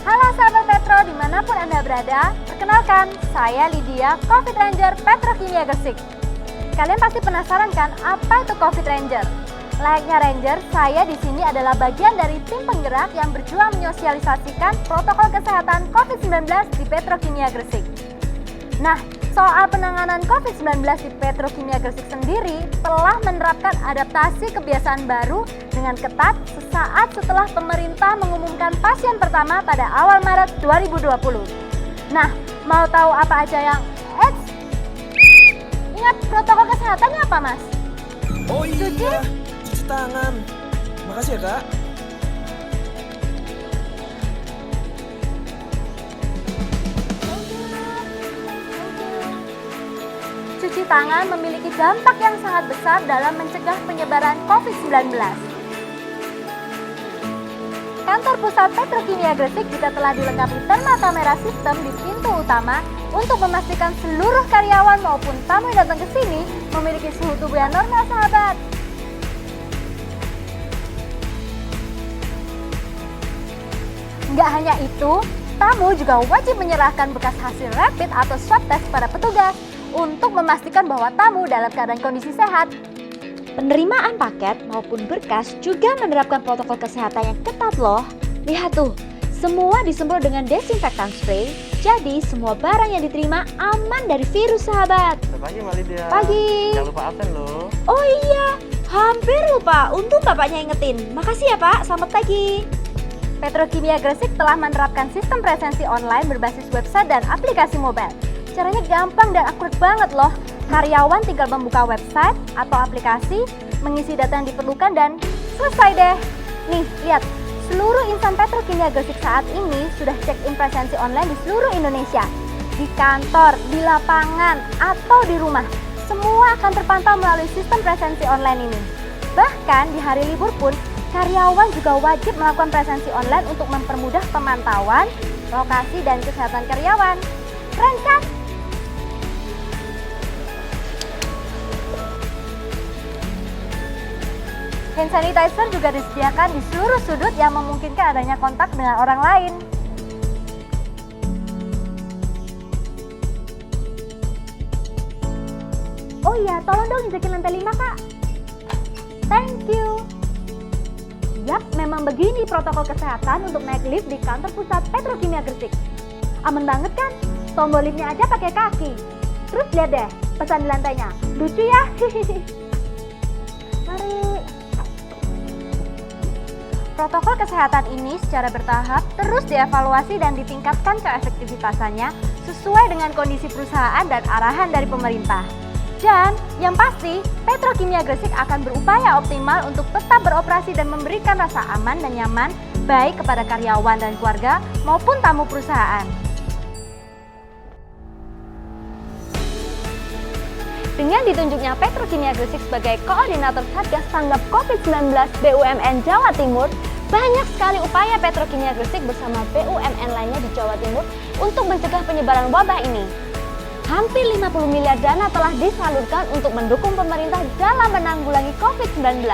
Halo sahabat Petro dimanapun Anda berada, perkenalkan saya Lydia, Covid Ranger Petrokimia Gresik. Kalian pasti penasaran kan apa itu Covid Ranger? Layaknya Ranger, saya di sini adalah bagian dari tim penggerak yang berjuang menyosialisasikan protokol kesehatan COVID-19 di Petrokimia Gresik. Nah, soal penanganan COVID-19 di Petrokimia Gresik sendiri telah menerapkan adaptasi kebiasaan baru dengan ketat sesaat setelah pemerintah mengumumkan pasien pertama pada awal Maret 2020. Nah, mau tahu apa aja yang ingat protokol kesehatannya apa, Mas? Oh iya, cuci tangan. Makasih ya, Kak. Cuci tangan memiliki dampak yang sangat besar dalam mencegah penyebaran COVID-19. Kantor Pusat Petrokimia Gresik juga telah dilengkapi thermal kamera sistem di pintu utama untuk memastikan seluruh karyawan maupun tamu yang datang ke sini memiliki suhu tubuh yang normal, sahabat. Nggak hanya itu, tamu juga wajib menyerahkan bekas hasil rapid atau swab test pada petugas untuk memastikan bahwa tamu dalam keadaan kondisi sehat. Penerimaan paket maupun berkas juga menerapkan protokol kesehatan yang ketat loh. Lihat tuh, semua disemprot dengan desinfektan spray, jadi semua barang yang diterima aman dari virus, sahabat. Selamat pagi, Mbak Lydia. Pagi. Jangan lupa absen loh. Oh iya, hampir lupa. Untung bapaknya ingetin. Makasih ya Pak, selamat pagi. Petrokimia Gresik telah menerapkan sistem presensi online berbasis website dan aplikasi mobile. Caranya gampang dan akurat banget loh. Karyawan tinggal membuka website atau aplikasi, mengisi data yang diperlukan dan selesai deh. Nih, lihat. Seluruh insan Petrokimia Gresik saat ini sudah check-in presensi online di seluruh Indonesia. Di kantor, di lapangan, atau di rumah. Semua akan terpantau melalui sistem presensi online ini. Bahkan di hari libur pun, karyawan juga wajib melakukan presensi online untuk mempermudah pemantauan, lokasi, dan kesehatan karyawan. Keren kan? Hand sanitizer juga disediakan di seluruh sudut yang memungkinkan adanya kontak dengan orang lain. Oh iya, tolong dong injekin lantai 5, Kak. Thank you. Yap, memang begini protokol kesehatan untuk naik lift di kantor pusat Petrokimia Gresik. Aman banget kan? Tombol liftnya aja pakai kaki. Terus lihat deh, pesan di lantainya. Lucu ya? Mari. Protokol kesehatan ini secara bertahap terus dievaluasi dan ditingkatkan keefektivitasannya sesuai dengan kondisi perusahaan dan arahan dari pemerintah. Dan yang pasti, Petrokimia Gresik akan berupaya optimal untuk tetap beroperasi dan memberikan rasa aman dan nyaman baik kepada karyawan dan keluarga maupun tamu perusahaan. Dengan ditunjuknya Petrokimia Gresik sebagai Koordinator Satgas Tanggap COVID-19 BUMN Jawa Timur, banyak sekali upaya Petrokimia Gresik bersama BUMN lainnya di Jawa Timur untuk mencegah penyebaran wabah ini. Hampir 50 miliar dana telah disalurkan untuk mendukung pemerintah dalam menanggulangi COVID-19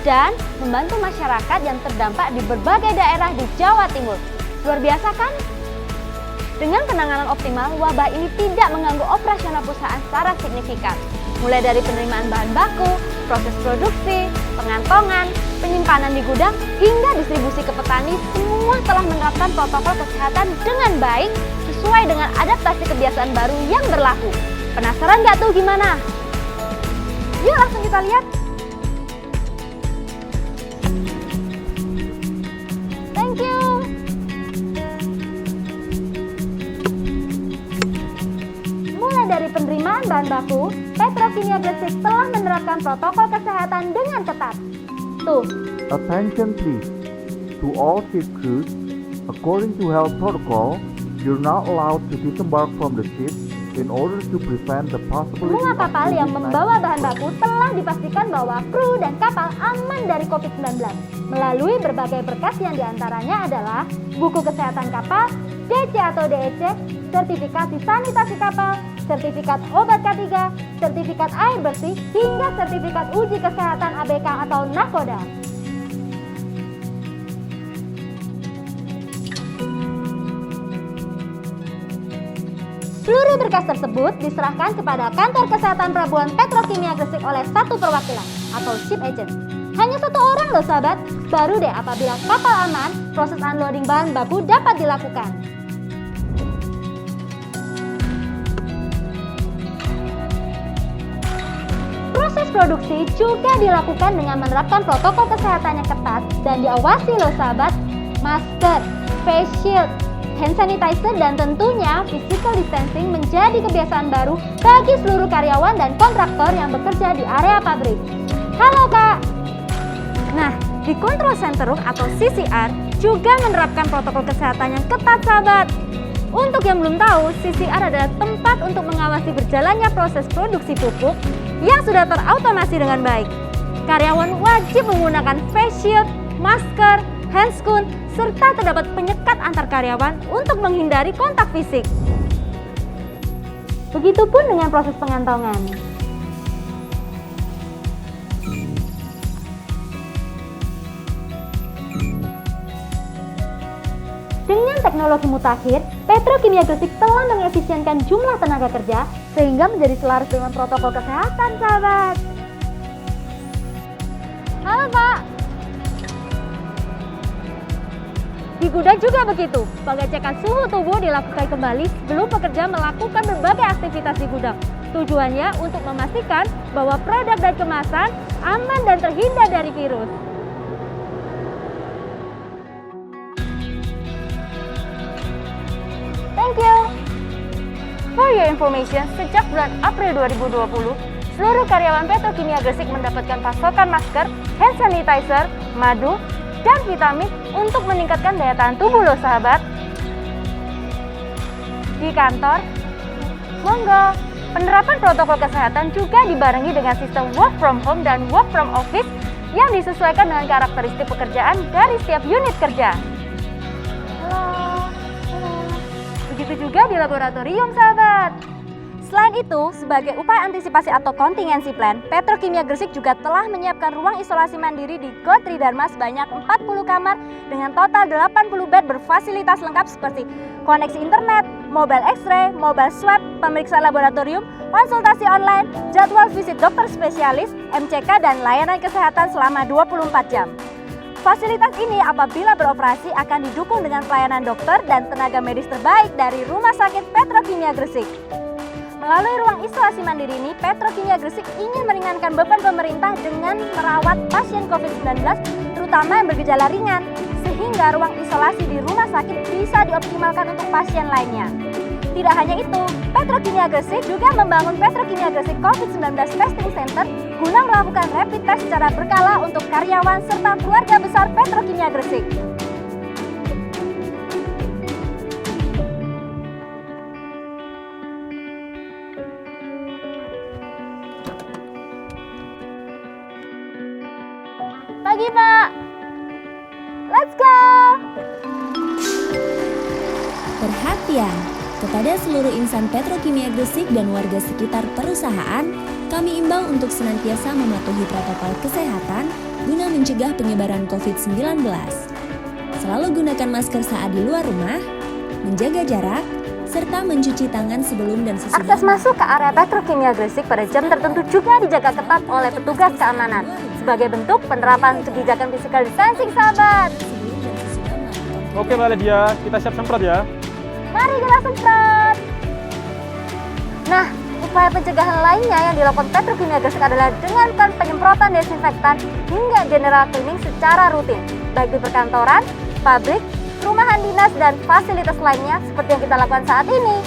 dan membantu masyarakat yang terdampak di berbagai daerah di Jawa Timur. Luar biasa kan? Dengan penanganan optimal, wabah ini tidak mengganggu operasional perusahaan secara signifikan. Mulai dari penerimaan bahan baku, proses produksi, pengantongan, penyimpanan di gudang, hingga distribusi ke petani, semua telah menerapkan protokol kesehatan dengan baik sesuai dengan adaptasi kebiasaan baru yang berlaku. Penasaran nggak tuh gimana? Yuk langsung kita lihat. Thank you. Mulai dari penerimaan bahan baku, Petrokimia Gresik telah menerapkan protokol kesehatan dengan ketat. Tuh. Attention please. To all ship crews, according to health protocol, you're not allowed to disembark from the ship in order to prevent the possibility Semua of kapal yang COVID-19 membawa bahan baku telah dipastikan bahwa kru dan kapal aman dari COVID-19 melalui berbagai berkas yang diantaranya adalah buku kesehatan kapal, DC atau DEC, sertifikasi sanitasi kapal, sertifikat obat K3, sertifikat air bersih, hingga sertifikat uji kesehatan ABK atau nakoda. Seluruh berkas tersebut diserahkan kepada Kantor Kesehatan Pelabuhan Petrokimia Gresik oleh satu perwakilan atau ship agent. Hanya satu orang loh sahabat, baru deh apabila kapal aman, proses unloading bahan baku dapat dilakukan. Proses produksi juga dilakukan dengan menerapkan protokol kesehatan yang ketat dan diawasi loh sahabat. Masker, face shield, hand sanitizer, dan tentunya physical distancing menjadi kebiasaan baru bagi seluruh karyawan dan kontraktor yang bekerja di area pabrik. Halo Kak! Nah, di Control Center Room atau CCR juga menerapkan protokol kesehatan yang ketat sahabat. Untuk yang belum tahu, CCR adalah tempat untuk mengawasi berjalannya proses produksi pupuk yang sudah terautomasi dengan baik. Karyawan wajib menggunakan face shield, masker, handscoon, serta terdapat penyekat antar karyawan untuk menghindari kontak fisik. Begitupun dengan proses pengantongan. Dengan teknologi mutakhir, Petrokimia Gresik telah mengefisienkan jumlah tenaga kerja sehingga menjadi selaras dengan protokol kesehatan, sahabat. Halo Pak. Di gudang juga begitu, pengecekan suhu tubuh dilakukan kembali sebelum pekerja melakukan berbagai aktivitas di gudang. Tujuannya untuk memastikan bahwa produk dan kemasan aman dan terhindar dari virus. Thank you. For your information, sejak bulan April 2020, seluruh karyawan Petrokimia Gresik mendapatkan pasokan masker, hand sanitizer, madu, dan vitamin untuk meningkatkan daya tahan tubuh loh sahabat. Di kantor, monggo, penerapan protokol kesehatan juga dibarengi dengan sistem work from home dan work from office yang disesuaikan dengan karakteristik pekerjaan dari setiap unit kerja. Begitu juga di laboratorium, sahabat. Selain itu, sebagai upaya antisipasi atau contingency plan, Petrokimia Gresik juga telah menyiapkan ruang isolasi mandiri di GOR Tridharma sebanyak 40 kamar dengan total 80 bed berfasilitas lengkap seperti koneksi internet, mobile X-ray, mobile swab, pemeriksaan laboratorium, konsultasi online, jadwal visit dokter spesialis, MCK, dan layanan kesehatan selama 24 jam. Fasilitas ini apabila beroperasi akan didukung dengan pelayanan dokter dan tenaga medis terbaik dari Rumah Sakit Petrokimia Gresik. Melalui ruang isolasi mandiri ini, Petrokimia Gresik ingin meringankan beban pemerintah dengan merawat pasien COVID-19, terutama yang bergejala ringan, sehingga ruang isolasi di rumah sakit bisa dioptimalkan untuk pasien lainnya. Tidak hanya itu, Petrokimia Gresik juga membangun Petrokimia Gresik COVID-19 Testing Center guna melakukan rapid test secara berkala untuk karyawan serta keluarga besar Petrokimia Gresik. Pagi Pak, let's go! Perhatian! Kepada seluruh insan Petrokimia Gresik dan warga sekitar perusahaan, kami imbau untuk senantiasa mematuhi protokol kesehatan guna mencegah penyebaran COVID-19. Selalu gunakan masker saat di luar rumah, menjaga jarak, serta mencuci tangan sebelum dan sesudah. Akses masuk ke area Petrokimia Gresik pada jam tertentu juga dijaga ketat oleh petugas keamanan sebagai bentuk penerapan kebijakan physical distancing, sahabat. Oke Mbak Lydia, kita siap semprot ya. Mari kita semprot. Nah, upaya pencegahan lainnya yang dilakukan Petrokimia Gresik adalah dengan penyemprotan desinfektan hingga general cleaning secara rutin, baik di perkantoran, pabrik, rumahan dinas, dan fasilitas lainnya seperti yang kita lakukan saat ini.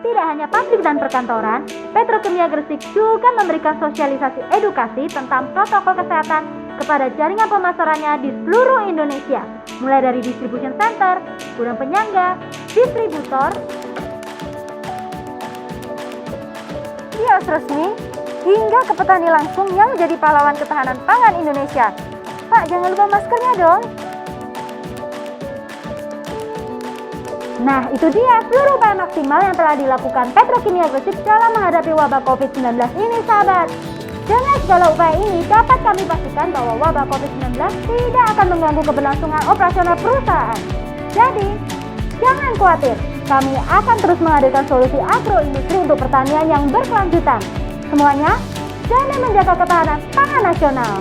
Tidak hanya pabrik dan perkantoran, Petrokimia Gresik juga memberikan sosialisasi edukasi tentang protokol kesehatan kepada jaringan pemasarannya di seluruh Indonesia, mulai dari distribution center, gudang penyangga, distributor, kios resmi, hingga ke petani langsung yang menjadi pahlawan ketahanan pangan Indonesia. Pak, jangan lupa maskernya dong. Nah, itu dia seluruh upaya maksimal yang telah dilakukan Petrokimia Gresik dalam menghadapi wabah COVID-19 ini, sahabat. Dengan segala upaya ini, dapat kami pastikan bahwa wabah COVID-19 tidak akan mengganggu keberlangsungan operasional perusahaan. Jadi, jangan khawatir, kami akan terus menghadirkan solusi agroindustri untuk pertanian yang berkelanjutan. Semuanya demi menjaga ketahanan pangan nasional.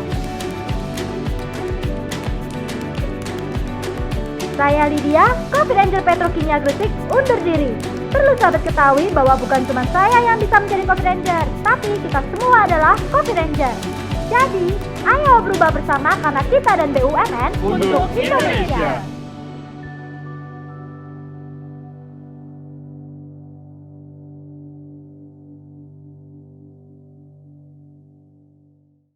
Saya Lydia, Coffee Ranger Petrokimia Gresik, undur diri. Perlu sahabat ketahui bahwa bukan cuma saya yang bisa menjadi Coffee Ranger, tapi kita semua adalah Coffee Ranger. Jadi, ayo berubah bersama karena kita dan BUMN untuk Indonesia.